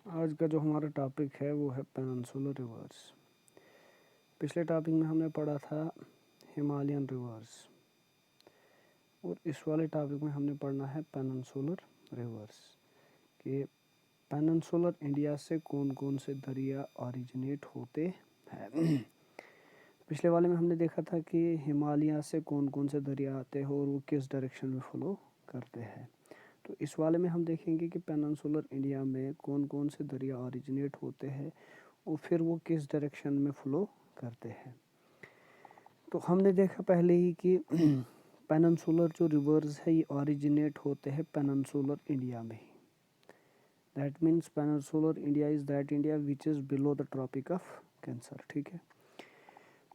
آج کا جو ہمارا ٹاپک ہے وہ ہے پیننسولر ریورس۔ پچھلے ٹاپک میں ہم نے پڑھا تھا ہمالین ریورس، اور اس والے ٹاپک میں ہم نے پڑھنا ہے پیننسولر ریورس کہ پیننسولر انڈیا سے کون کون سے دریا اوریجنیٹ ہوتے ہیں۔ پچھلے والے میں ہم نے دیکھا تھا کہ ہمالیہ سے کون کون سے دریا آتے ہیں اور وہ کس ڈائریکشن میں فلو کرتے ہیں۔ تو اس والے میں ہم دیکھیں گے کہ پیننسولر انڈیا میں کون کون سے دریا اوریجنیٹ ہوتے ہیں اور پھر وہ کس ڈائریکشن میں فلو کرتے ہیں۔ تو ہم نے دیکھا پہلے ہی کہ پیننسولر جو ریورز ہے یہ اوریجنیٹ ہوتے ہیں پیننسولر انڈیا میں ہی۔ That means peninsular India is that India which is below the tropic of cancer, ٹھیک ہے۔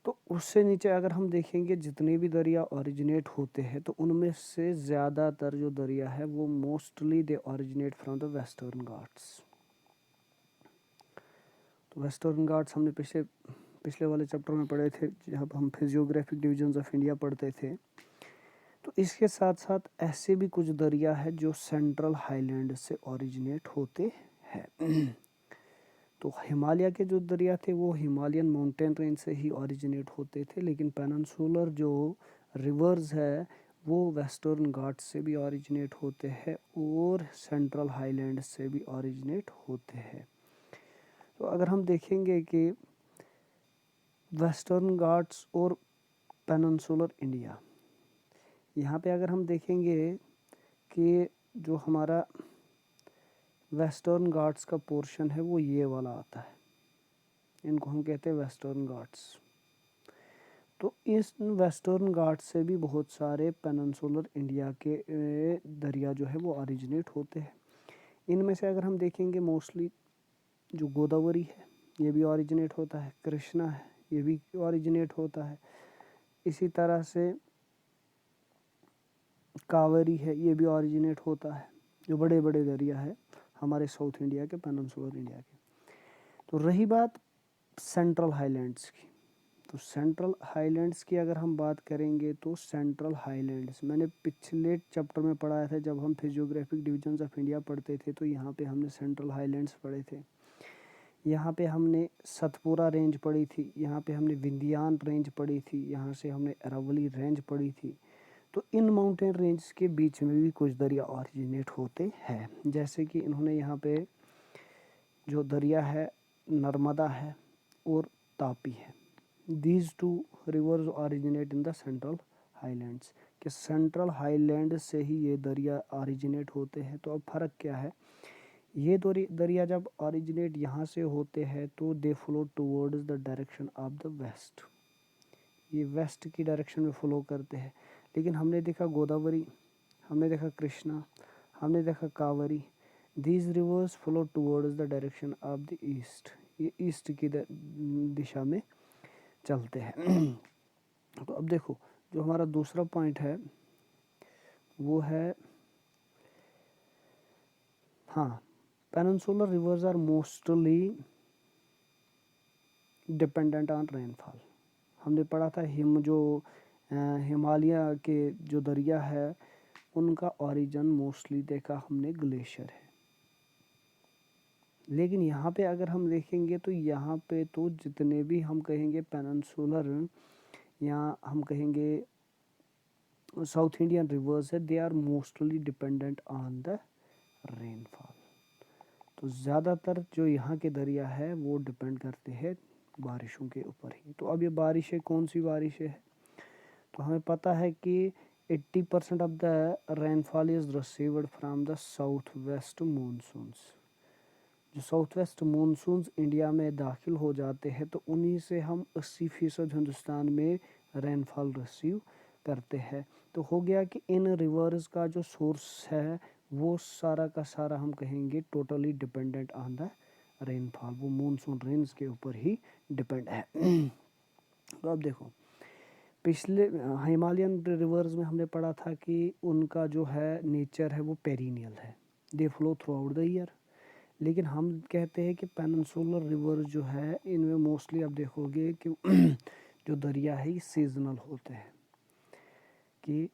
تو اس سے نیچے اگر ہم دیکھیں گے جتنے بھی دریا اوریجنیٹ ہوتے ہیں تو ان میں سے زیادہ تر جو دریا ہے وہ mostly they originate from the Western Ghats. تو ویسٹرن گھاٹس ہم نے پچھلے والے چیپٹر میں پڑھے تھے جب ہم فزیوگرافک ڈویژنز آف انڈیا پڑھتے تھے۔ تو اس کے ساتھ ساتھ ایسے بھی کچھ دریا ہے جو سینٹرل ہائی لینڈ سے اوریجنیٹ ہوتے ہیں۔ تو ہمالیہ کے جو دریا تھے وہ ہمالین ماؤنٹین رینج سے ہی اوریجنیٹ ہوتے تھے، لیکن پیننسولر جو ریورز ہے وہ ویسٹرن گھاٹ سے بھی اوریجنیٹ ہوتے ہیں اور سینٹرل ہائی لینڈ سے بھی اوریجنیٹ ہوتے ہیں۔ تو اگر ہم دیکھیں گے کہ ویسٹرن گھاٹس اور پیننسولر انڈیا، یہاں پہ اگر ہم دیکھیں گے کہ جو ہمارا ویسٹرن گھاٹس کا پورشن ہے وہ یہ والا آتا ہے، ان کو ہم کہتے ہیں ویسٹرن گھاٹس۔ تو اس ویسٹرن گھاٹ سے بھی بہت سارے پیننسولر انڈیا کے دریا جو ہے وہ اوریجنیٹ ہوتے ہیں۔ ان میں سے اگر ہم دیکھیں گے موسٹلی جو گوداوری ہے یہ بھی اوریجنیٹ ہوتا ہے، کرشنا ہے یہ بھی اوریجنیٹ ہوتا ہے، اسی طرح سے کاوری ہے یہ بھی اوریجنیٹ ہوتا ہے، جو بڑے بڑے دریا ہے ہمارے ساؤتھ انڈیا کے، پیننسولر انڈیا کے۔ تو رہی بات سینٹرل ہائی لینڈس کی، تو سینٹرل ہائی لینڈس کی اگر ہم بات کریں گے تو سینٹرل ہائی لینڈس میں نے پچھلے چیپٹر میں پڑھایا تھا جب ہم فزیوگرافک ڈویژنز آف انڈیا پڑھتے تھے، تو یہاں پہ ہم نے سینٹرل ہائی لینڈس پڑھے تھے۔ یہاں پہ ہم نے ستپورہ رینج پڑھی تھی، یہاں پہ ہم نے وندھیان رینج پڑھی تھی، یہاں سے ہم نے اراولی رینج پڑھی تھی۔ تو ان ماؤنٹین رینجز کے بیچ میں بھی کچھ دریا اوریجنیٹ ہوتے ہیں، جیسے کہ انہوں نے یہاں پہ جو دریا ہے نرمدا ہے اور تاپی ہے، these two rivers originate in the central highlands, کہ سینٹرل ہائی لینڈ سے ہی یہ دریا اوریجنیٹ ہوتے ہیں۔ تو اب فرق کیا ہے، یہ دریا جب اوریجنیٹ یہاں سے ہوتے ہیں تو they flow towards the direction of the west, یہ ویسٹ کی ڈائریکشن میں فلو کرتے ہیں۔ لیکن ہم نے دیکھا گوداوری، ہم نے دیکھا کرشنا، ہم نے دیکھا Kaveri, these rivers flow towards the direction of the east, یہ ایسٹ کی دشا میں چلتے ہیں۔ تو اب دیکھو جو ہمارا دوسرا پوائنٹ ہے وہ ہے peninsular rivers are mostly dependent on rainfall. ہم نے پڑھا تھا ہمالیہ کے جو دریا ہے ان کا اوریجن موسٹلی دیکھا ہم نے گلیشیئر ہے، لیکن یہاں پہ اگر ہم دیکھیں گے تو یہاں پہ تو جتنے بھی ہم کہیں گے پیننسولر یا ہم کہیں گے ساؤتھ انڈین ریورز ہے، they are mostly dependent on the rainfall. تو زیادہ تر جو یہاں کے دریا ہے وہ ڈپینڈ کرتے ہیں بارشوں کے اوپر ہی۔ تو اب یہ بارشیں کون سی بارشیں ہیں، تو ہمیں پتہ ہے کہ 80% of the rainfall is received from the south west monsoons. جو ساؤتھ ویسٹ مونسونز انڈیا میں داخل ہو جاتے ہیں تو انہی سے ہم 80% ہندوستان میں رین فال ریسیو کرتے ہیں۔ تو ہو گیا کہ ان ریورز کا جو سورس ہے وہ سارا کا سارا ہم کہیں گے ٹوٹلی ڈپینڈنٹ آن دا رین فال، وہ مونسون رینز کے اوپر ہی ڈپینڈ ہے۔ تو اب دیکھو پچھلے ہمالین ریورز میں ہم نے پڑھا تھا کہ ان کا جو ہے نیچر ہے وہ پیرینیل ہے، they flow throughout the year, لیکن ہم کہتے ہیں کہ پیننسولر ریور جو ہے ان میں موسٹلی آپ دیکھو گے کہ جو دریا ہے یہ سیزنل ہوتے ہیں، کہ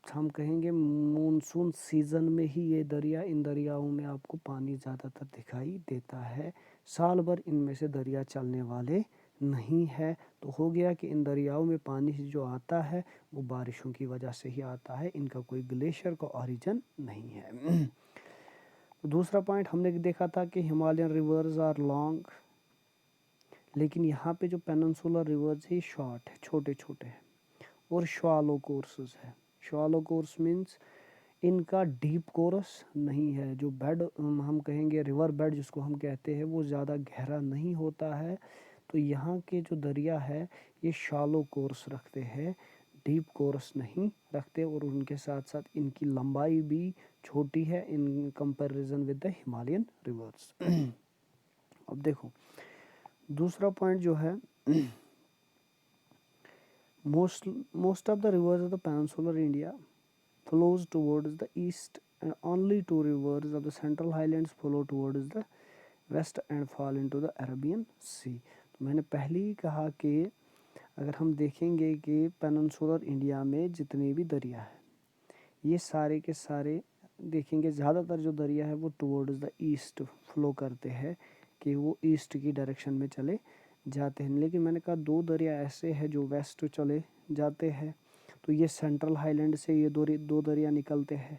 ہم کہیں گے مونسون سیزن میں ہی یہ دریا ان دریاؤں میں آپ کو پانی زیادہ تر دکھائی دیتا ہے، سال بھر ان میں سے دریا چلنے والے نہیں ہے۔ تو ہو گیا کہ ان دریاؤں میں پانی جو آتا ہے وہ بارشوں کی وجہ سے ہی آتا ہے، ان کا کوئی گلیشیئر کا اوریجن نہیں ہے۔ دوسرا پوائنٹ ہم نے دیکھا تھا کہ ہمالیئن ریورز آر لانگ، لیکن یہاں پہ جو پیننسولر ریورز ہے شارٹ ہے، چھوٹے چھوٹے ہیں اور شالو کورسز ہے۔ شالو کورس مینس ان کا ڈیپ کورس نہیں ہے، جو بیڈ ہم کہیں گے ریور بیڈ جس کو ہم کہتے ہیں وہ زیادہ گہرا نہیں ہوتا ہے۔ تو یہاں کے جو دریا ہے یہ شالو کورس رکھتے ہیں، ڈیپ کورس نہیں رکھتے، اور ان کے ساتھ ساتھ ان کی لمبائی بھی چھوٹی ہے in comparison with the Himalayan reverse. اب دیکھو دوسرا پوائنٹ جو ہے، most of the rivers of the peninsular India flows towards the east and only two rivers of the central highlands flow towards the west and fall into the Arabian Sea۔ تو میں نے پہلے ہی کہا کہ اگر ہم دیکھیں گے کہ پیننسولر انڈیا میں جتنے بھی دریا ہیں یہ سارے کے سارے دیکھیں گے زیادہ تر جو دریا ہے وہ ٹورڈز دا ایسٹ فلو کرتے ہیں، کہ وہ ایسٹ کی ڈائریکشن میں چلے جاتے ہیں۔ لیکن میں نے کہا دو دریا ایسے ہیں جو ویسٹ چلے جاتے ہیں، تو یہ سینٹرل ہائی لینڈ سے یہ دو دریا نکلتے ہیں۔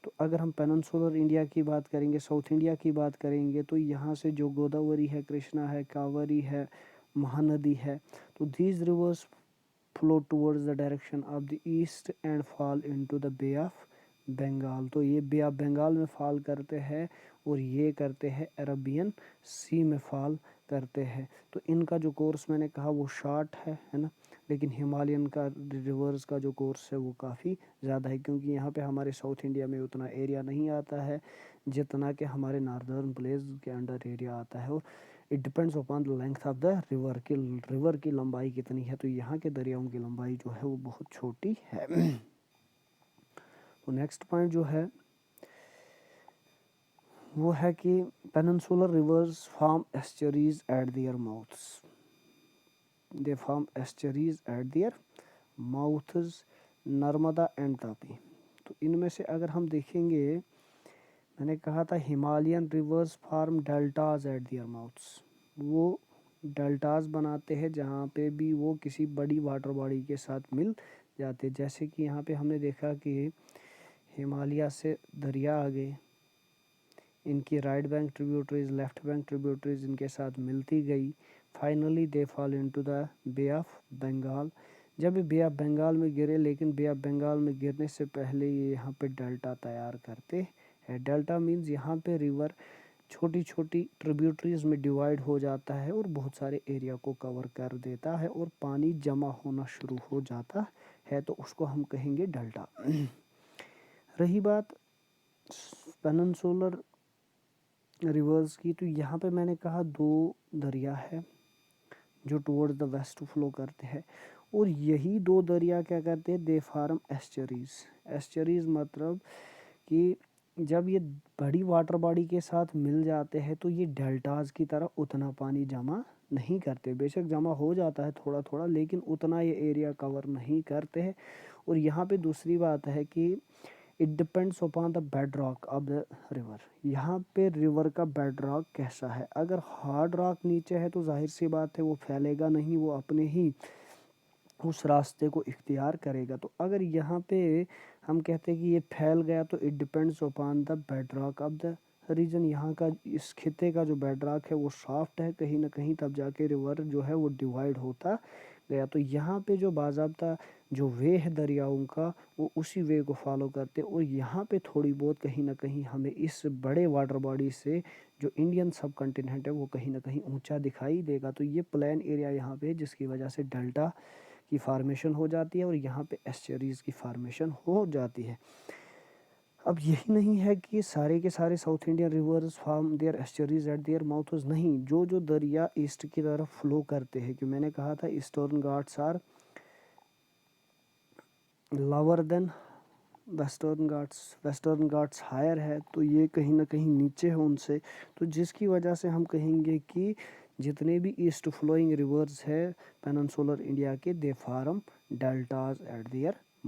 تو اگر ہم پیننسولر انڈیا کی بات کریں گے، ساؤتھ انڈیا کی بات کریں گے، تو یہاں سے جو گوداوری ہے، کرشنا ہے، کاوری ہے، مہاندی ہے، تو these rivers flow towards the direction of the east and fall into the bay of Bengal. تو یہ بے آف بنگال میں فال کرتے ہیں اور یہ کرتے ہیں عربین سی میں فال کرتے ہیں۔ تو ان کا جو کورس میں نے کہا وہ شارٹ ہے نا، لیکن ہمالین کا ریورز کا جو کورس ہے وہ کافی زیادہ ہے، کیونکہ یہاں پہ ہمارے ساؤتھ انڈیا میں اتنا ایریا نہیں آتا ہے جتنا کہ ہمارے ناردرن پلیز کے انڈر ایریا آتا ہے، اور it depends upon the length of the river کی لمبائی کتنی ہے۔ تو یہاں کے دریاؤں کی لمبائی جو ہے وہ بہت چھوٹی ہے۔ تو نیکسٹ پوائنٹ جو ہے وہ ہے کہ peninsular rivers form estuaries at their mouths, they form estuaries at their mouths, Narmada and Tapi. تو ان میں سے اگر ہم دیکھیں گے، میں نے کہا تھا Himalayan rivers form deltas at their mouths, وہ ڈیلٹاز بناتے ہیں جہاں پہ بھی وہ کسی بڑی واٹر باڈی کے ساتھ مل جاتے، جیسے کہ یہاں پہ ہم نے دیکھا کہ ہمالیہ سے دریا آگے، ان کی رائٹ بینک ٹریبیوٹریز، لیفٹ بینک ٹریبیوٹریز ان کے ساتھ ملتی گئی، finally they fall into the bay of Bengal. جب یہ بے آف بنگال میں گرے، لیکن بے آف بنگال میں گرنے سے پہلے یہ یہاں پہ ڈیلٹا تیار کرتے ہیں۔ ڈیلٹا مینز یہاں پہ ریور چھوٹی چھوٹی ٹریبیوٹریز میں ڈیوائیڈ ہو جاتا ہے اور بہت سارے ایریا کو کور کر دیتا ہے اور پانی جمع ہونا شروع ہو جاتا ہے، تو اس کو ہم کہیں گے ڈیلٹا۔ رہی بات پیننسولر ریورز کی، تو یہاں پہ میں نے کہا دو دریا ہے جو ٹورڈ دا ویسٹ فلو کرتے ہیں، اور یہی دو دریا کیا کرتے ہیں، دے فارم ایسچریز۔ ایسچریز مطلب کہ جب یہ بڑی واٹر باڈی کے ساتھ مل جاتے ہیں تو یہ ڈیلٹاز کی طرح اتنا پانی جمع نہیں کرتے، بے شک جمع ہو جاتا ہے تھوڑا تھوڑا، لیکن اتنا یہ ایریا کور نہیں کرتے ہیں۔ اور یہاں پہ دوسری بات ہے کہ it depends upon the bedrock of the river, یہاں پہ ریور کا بیڈ راک کیسا ہے۔ اگر ہارڈ راک نیچے ہے تو ظاہر سی بات ہے وہ پھیلے گا نہیں، وہ اپنے ہی اس راستے کو اختیار کرے گا۔ تو اگر یہاں پہ ہم کہتے ہیں کہ یہ پھیل گیا تو it depends upon the bedrock of the region, یہاں کا اس خطے کا جو بیڈ راک ہے وہ سافٹ ہے کہیں نہ کہیں، تب جا کے ریور جو ہے وہ ڈیوائیڈ ہوتا گیا۔ تو یہاں پہ جو باضابطہ جو وے ہے دریاؤں کا وہ اسی وے کو فالو کرتے، اور یہاں پہ تھوڑی بہت کہیں نہ کہیں ہمیں اس بڑے واٹر باڈی سے جو انڈین سب کنٹیننٹ ہے وہ کہیں نہ کہیں اونچا دکھائی دے گا۔ تو یہ پلین ایریا یہاں پہ جس کی وجہ سے ڈیلٹا کی فارمیشن ہو جاتی ہے اور یہاں پہ ایسچریز کی فارمیشن ہو جاتی ہے۔ اب یہی نہیں ہے کہ سارے کے سارے south Indian rivers form their estuaries at their mouths, نہیں، جو دریا ایسٹ کی طرف فلو کرتے ہیں، کہ میں نے کہا تھا Eastern Ghats are lower than Western Ghats higher ہے، تو یہ کہیں نہ کہیں نیچے ہے ان سے، تو جس کی وجہ سے ہم کہیں گے کہ جتنے بھی ایسٹ فلوئنگ ریورز ہے پیننسولر انڈیا کے، they form deltas at their